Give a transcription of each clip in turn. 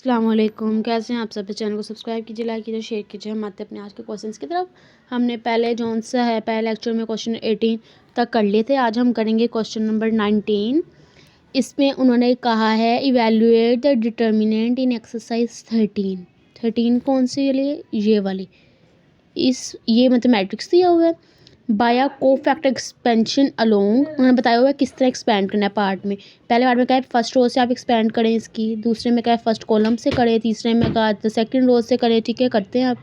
अस्सलामुअलैकुम, कैसे हैं आप सब। चैनल को सब्सक्राइब कीजिए, लाइक कीजिए, शेयर कीजिए। हम आते हैं अपने आज के क्वेश्चंस की तरफ। हमने पहले जौन सा है पहले लेक्चर में क्वेश्चन 18 तक कर लिए थे। आज हम करेंगे क्वेश्चन नंबर 19। इसमें उन्होंने कहा है evaluate the determinant in exercise 13 कौन सी वाली है? ये वाली। ये मतलब मैट्रिक्स दिया हुआ है बाय अ कोफैक्टर एक्सपेंशन अलोंग। उन्होंने बताया हुआ है किस तरह एक्सपेंड करना है पार्ट में। पहले पार्ट में क्या है, फर्स्ट रो से आप एक्सपेंड करें इसकी, दूसरे में क्या है फर्स्ट कॉलम से करें, तीसरे में कहा तो सेकंड रो से करें। ठीक है, करते हैं आप।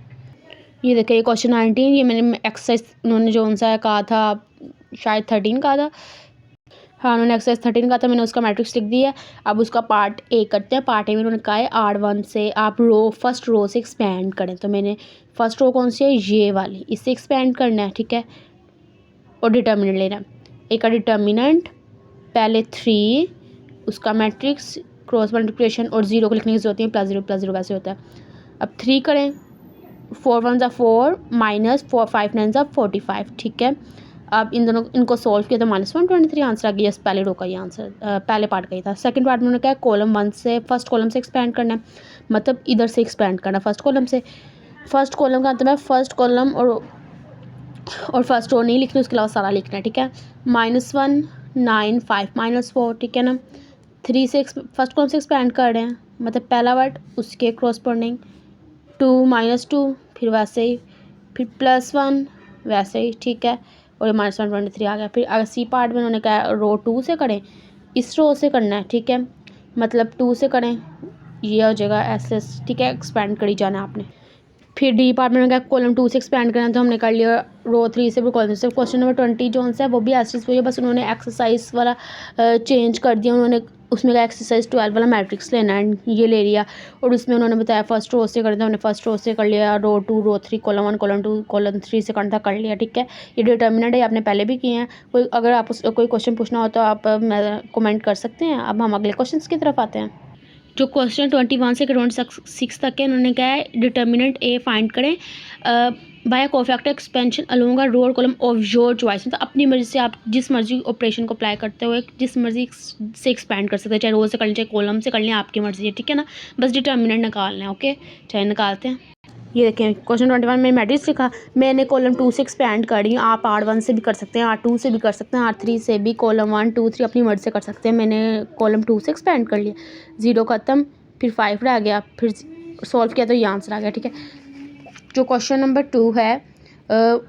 ये देखिए क्वेश्चन 19, ये मैंने एक्सरसाइज उन्होंने जो सा कहा था, शायद 13 कहा था। हाँ, उन्होंने एक्सरसाइज 13 कहा था, मैंने उसका मैट्रिक्स लिख दिया। अब उसका पार्ट ए करते हैं। पार्ट ए में उन्होंने कहा है R1 से आप फर्स्ट रो से एक्सपेंड करें। तो मैंने फर्स्ट रो कौन सी है, ये वाली, इससे एक्सपेंड करना है। ठीक है, और डिटर्मिनेंट लेना है। एक का डिटर्मिनेंट पहले 3, उसका मैट्रिक्स क्रॉस मल्टीप्लिकेशन और 0 को लिखने की जरूरत है, +0 वैसे होता है। अब 3 करें, 4 1 ज़ा 4 -4 5 9 ज़ा 45। ठीक है, अब इनको सॉल्व किया तो -123 आंसर आ गया। यस, पहले रो का ये आंसर, पहले पार्ट का ही था। सेकंड पार्ट में उन्होंने क्या, कॉलम 1 से फर्स्ट कॉलम से एक्सपेंड करना है, मतलब इधर से एक्सपेंड करना फर्स्ट कॉलम से। फर्स्ट कॉलम का मतलब है फर्स्ट कॉलम और फर्स्ट रो नहीं लिखनी, उसके अलावा सारा लिखना है। ठीक है, -1 9 5 -4। ठीक है ना, 3 से फर्स्ट कॉलम से एक्सपेंड कर रहे हैं, मतलब पहला वर्ड उसके क्रॉसपोंडिंग 2 -2, फिर वैसे ही, फिर +1 वैसे ही। ठीक है, और ये -123 आ गया। फिर अगर सी पार्ट में उन्होंने कहा रो 2 से करें, इस रो से करना है। ठीक है, मतलब 2 से करें, ये हो जाएगा ऐसे। ठीक है, एक्सपेंड करी जाना है आपने। फिर डी पार्ट में क्या, कॉलम 2 से एक्सपेंड करना, तो हमने कर लिया रो 3 से, फिर कॉलम से। क्वेश्चन नंबर 20 जो है वो भी ऐसे हुई है, बस उन्होंने एक्सरसाइज वाला चेंज कर दिया। उन्होंने उसमें का एक्सरसाइज 12 वाला मैट्रिक्स लेना है, ये ले लिया। और उसमें उन्होंने बताया फर्स्ट रो से करना था, हमने फर्स्ट रो से कर लिया। रो 2 रो 3 कॉलम 1 कॉलम 2 कॉलम 3 से करना था, कर लिया। ठीक है, ये डिटर्मिनेंट है, आपने पहले भी किए हैं। कोई अगर आप कोई क्वेश्चन पूछना हो तो आप कमेंट कर सकते हैं। अब हम अगले क्वेश्चन की तरफ आते हैं। जो क्वेश्चन 21 से 26 तक है, उन्होंने क्या है, डिटर्मिनेंट ए फाइंड करें by cofactor expansion along a row और कॉलम ऑफ योर चॉइस। मतलब अपनी मर्जी से आप जिस मर्जी ऑपरेशन को अप्लाई करते हुए जिस मर्जी से एक्सपेंड कर सकते हैं, चाहे रो से कर लें चाहे कॉलम से कर लें, आपकी मर्जी है। ठीक है ना, बस डिटर्मिनेंट निकालना है। ओके, चाहे निकालते हैं। ये देखें क्वेश्चन 21 में मैट्रिक्स लिखा, मैंने कॉलम 2 से एक्सपेंड कर रही हूँ। आप R1 से भी कर सकते हैं, R2 से भी कर सकते हैं, R3 से भी, कॉलम 1 2 3 अपनी मर्जी से कर सकते हैं। मैंने कॉलम 2 से एक्सपेंड कर लिया, 0 ख़त्म, फिर 5 रह गया, फिर सॉल्व किया तो ये आंसर आ गया। ठीक है, जो क्वेश्चन नंबर 2 है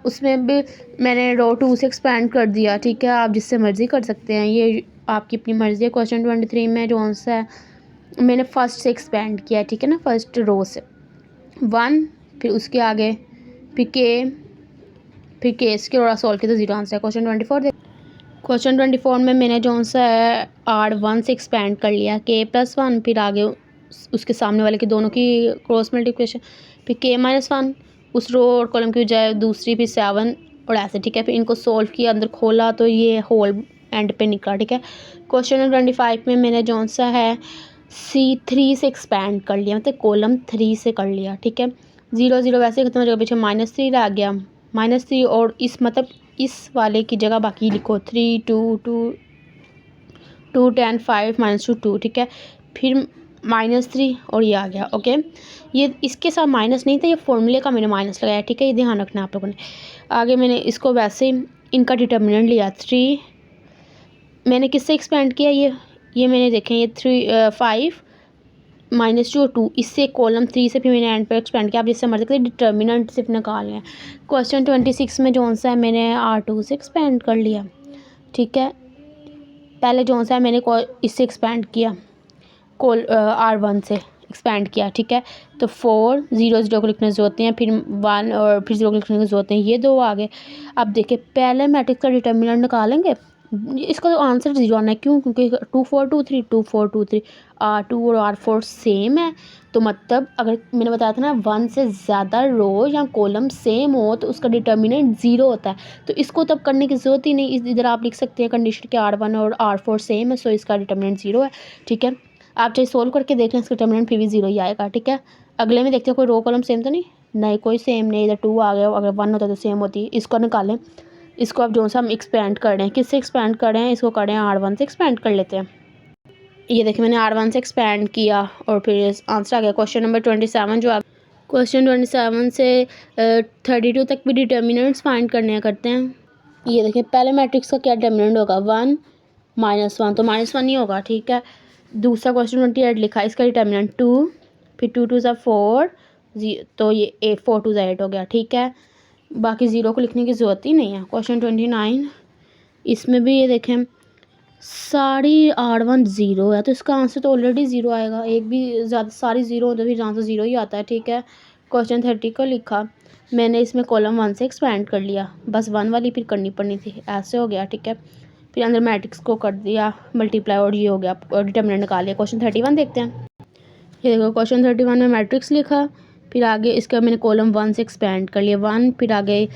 उसमें भी मैंने रो 2 से एक्सपेंड कर दिया। ठीक है, आप जिससे मर्ज़ी कर सकते हैं, ये आपकी अपनी मर्ज़ी है। क्वेश्चन 23 में जो आंसर है मैंने फर्स्ट से एक्सपेंड किया। ठीक है ना, फर्स्ट रो से 1, फिर उसके आगे फिर के इसके और सॉल्व किया तो 0 आंसर है। क्वेश्चन 24 क्वेश्चन 24 में मैंने जो सा है R1 से एक्सपेंड कर लिया, K+1, फिर आगे उसके सामने वाले के दोनों की क्रॉस मल्टीप्लिकेशन, फिर K-1 उस रो और कॉलम की बजाय दूसरी, फिर 7 और ऐसे। ठीक है, फिर इनको सॉल्व किया, अंदर खोला तो ये होल एंड पे निकला। ठीक है, क्वेश्चन 25 में मैंने जो सा है C3 से एक्सपेंड कर लिया, मतलब कॉलम 3 से कर लिया। ठीक है, 0 0 वैसे खत्म हो जाएगा, पीछे -3 रह गया, -3 और इस मतलब इस वाले की जगह बाकी लिखो 3 2 2 2 10 5 -2 2। ठीक है, फिर -3 और ये आ गया। ओके, ये इसके साथ माइनस नहीं था, ये फॉर्मूले का मैंने माइनस लगाया। ठीक है, ये ध्यान रखना आप लोगों ने। आगे मैंने इसको वैसे इनका डिटर्मिनेंट लिया 3, मैंने किससे एक्सपेंड किया, ये मैंने देखें ये 5 -2 2, इससे कॉलम 3 से फिर मैंने एंड पर एक्सपेंड किया। आप जिससे मर्जी करें, डिटर्मिनेंट सिर्फ निकालना है। क्वेश्चन 26 में जो सा है मैंने R2 से एक्सपेंड कर लिया। ठीक है, पहले जो सा है मैंने इससे एक्सपेंड किया, R1 से एक्सपेंड किया। ठीक है, तो 4 0 0 को लिखने की जरूरत नहीं है, फिर 1 और फिर 0 को लिखने की जरूरत नहीं, ये दो आ गए। अब देखिए पहले मैट्रिक्स का डिटर्मिनेंट निकालेंगे, इसका तो आंसर 0 आना है। क्यों? क्योंकि 2 4 2 3 2 4 2 3 R2 और R4 सेम है। तो मतलब अगर मैंने बताया था ना 1 से ज़्यादा रो या कॉलम सेम हो तो उसका डिटर्मिनेंट 0 होता है। तो इसको तब करने की ज़रूरत ही नहीं, इधर आप लिख सकते हैं कंडीशन के R1 और R4 सेम है, सो इसका डिटर्मिनेंट 0 है। ठीक है, आप चाहे सोल्व करके देख लें, इसका डिटर्मिनेंट फिर भी 0 ही आएगा। ठीक है, अगले में देखते हैं कोई रो कॉलम सेम तो नहीं, कोई सेम नहीं। इधर 2 आ गया, अगर 1 होता तो सेम होती। इसको निकालें, इसको अब जो सा हम एक्सपेंड कर रहे हैं, किससे एक्सपेंड कर रहे हैं, इसको कर रहे हैं R1 से एक्सपेंड कर लेते हैं। ये देखिए मैंने R1 से एक्सपेंड किया और फिर आंसर आ गया क्वेश्चन नंबर 27 जो क्वेश्चन 27 से 32 तक भी डिटर्मिनेंट्स फाइंड करते हैं। ये देखिए पहले मैट्रिक्स का क्या डिटर्मिनेंट होगा 1 -1, तो -1 ही होगा, ठीक है। दूसरा क्वेश्चन 28 लिखा है, इसका डिटर्मिनेंट 2, फिर 2 2 ज़ा 4, तो ये 4 2 ज़ा 8 हो गया, ठीक है। बाकी ज़ीरो को लिखने की ज़रूरत ही नहीं है। क्वेश्चन 29, इसमें भी ये देखें सारी R1 ज़ीरो है, तो इसका आंसर तो ऑलरेडी ज़ीरो आएगा। एक भी ज़्यादा सारी ज़ीरो हो तो फिर आंसर ज़ीरो ही आता है, ठीक है। क्वेश्चन 30 को लिखा, मैंने इसमें कॉलम 1 से एक्सपेंड कर लिया, बस 1 वाली फिर करनी पड़नी थी, ऐसे हो गया, ठीक है। फिर अंदर मैट्रिक्स को कर दिया मल्टीप्लाई और ये हो गया और डिटर्मिनेंट निकाल लिया। क्वेश्चन 31 देखते हैं। ये देखो क्वेश्चन 31 में मैट्रिक्स लिखा, फिर आगे इसका मैंने कॉलम 1 से एक्सपेंड कर लिया 1, फिर आगे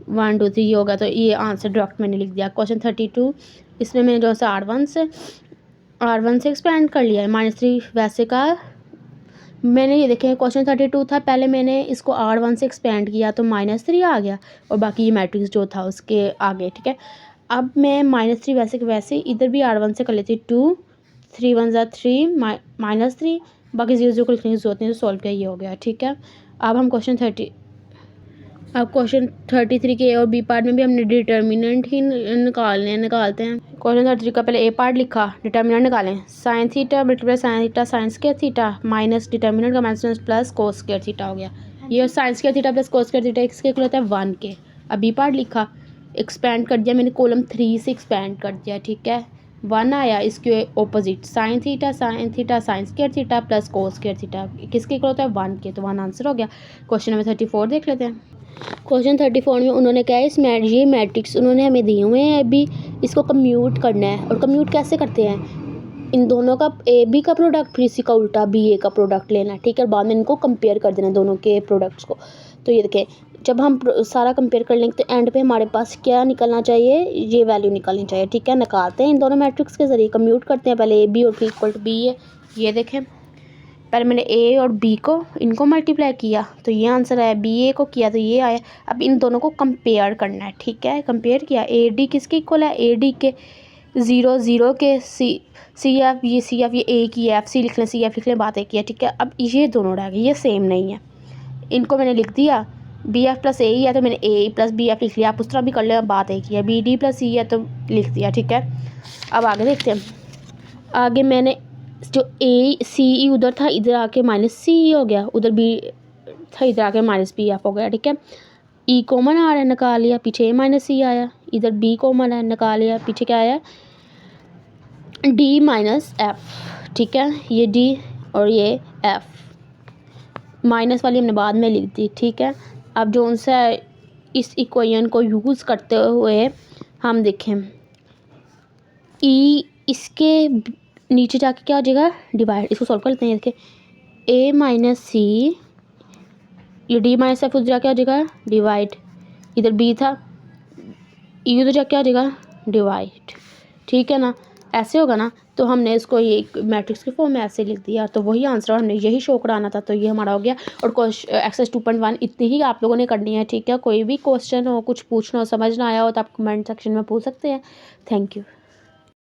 1 2 3 होगा, तो ये आंसर डायरेक्ट मैंने लिख दिया। क्वेश्चन 32, इसमें मैंने जो सा R1 से एक्सपेंड कर लिया है -3 वैसे का मैंने। ये देखें क्वेश्चन 32 था, पहले मैंने इसको R1 से एक्सपेंड किया तो -3 आ गया और बाकी ये मैट्रिक्स जो था उसके आगे, ठीक है। अब मैं -3 वैसे के वैसे इधर भी R1 से कर लेती 2 3 1 ज़ा 3 -3, बाकी 0 0 को लिखने की जरूरत नहीं, तो सॉल्व किया ये हो गया, ठीक है। अब हम क्वेश्चन 33 के ए और बी पार्ट में भी हमने डिटर्मिनेंट ही निकालते हैं। क्वेश्चन 33 का पहले ए पार्ट लिखा, डिटर्मिनेंट निकालें, sine theta multiply sine theta sine square theta minus determinant का minus plus cos square theta हो गया। ये sine square theta plus cos square theta इसके इक्वल होता है 1 के। अब बी पार्ट लिखा, एक्सपेंड कर दिया मैंने, कॉलम 3 से एक्सपेंड कर दिया, ठीक है। 1 आया, इसके opposite sign theta sine square theta plus cos square theta किसके इक्वल होता है 1 के, तो 1 आंसर हो गया। क्वेश्चन नंबर 34 देख लेते हैं। क्वेश्चन 34 में उन्होंने क्या है, ये मैट्रिक्स उन्होंने हमें दिए हुए हैं, अभी इसको कम्यूट करना है। और कम्यूट कैसे करते हैं, इन दोनों का ए बी का प्रोडक्ट फिर इसी का उल्टा बी ए का प्रोडक्ट लेना है, ठीक है। बाद में इनको कंपेयर कर देना दोनों के प्रोडक्ट्स को। तो ये देखें जब हम सारा कंपेयर कर लेंगे तो एंड पे हमारे पास क्या निकलना चाहिए, ये वैल्यू निकलनी चाहिए, ठीक है। निकालते हैं इन दोनों मैट्रिक्स के ज़रिए, कम्यूट करते हैं पहले ए बी और फिर इक्वल टू बी ए। ये देखें पहले मैंने ए और बी को इनको मल्टीप्लाई किया तो ये आंसर आया, बी ए को किया तो ये आया। अब इन दोनों को कंपेयर करना है, ठीक है। कंपेयर किया, ए डी किसके इक्वल है, ए डी के 0 0 के सी एफ, ये सी एफ ये ए की एफ सी लिख लें, सी एफ लिख लें, बात एक ही है, ठीक है। अब ये दोनों रह गए, ये सेम नहीं है, इनको मैंने लिख दिया बी एफ प्लस ए ही है तो मैंने ए प्लस बी एफ लिख लिया, आप उस तरह भी कर लें, बात एक ही है। बी डी प्लस सी है तो लिख दिया, ठीक है। अब आगे देखते हैं, आगे मैंने जो ए सी ई उधर था, इधर आके माइनस सी हो गया, उधर बी था, इधर आके माइनस बी एफ हो गया, ठीक है। ई कॉमन आ रहा है, निकाल लिया, पीछे ए माइनस सी आया, इधर बी कॉमन है, निकाल लिया, पीछे क्या आया डी माइनस एफ, ठीक है। ये डी और ये एफ, माइनस वाली हमने बाद में लिख दी, ठीक है। अब जो उनसे इस इक्वेशन को यूज़ करते हुए हम देखें ई इसके नीचे जाके क्या हो जाएगा डिवाइड, इसको सॉल्व कर लेते हैं। देखिए ए माइनस सी, ये डी माइनस एफ उधर जाके आ जाएगा डिवाइड, इधर बी था ई उधर जाके आ जाएगा डिवाइड, ठीक है ना। ऐसे होगा ना, तो हमने इसको ये मैट्रिक्स के फॉर्म में ऐसे लिख दिया, तो वही आंसर, और हमने यही शो कराना था, तो ये हमारा हो गया। और एक्सरसाइज 2.1 इतनी ही आप लोगों ने करनी है, ठीक है। कोई भी क्वेश्चन हो, कुछ पूछना हो, समझ ना आया हो तो आप कमेंट सेक्शन में पूछ सकते हैं। Thank you.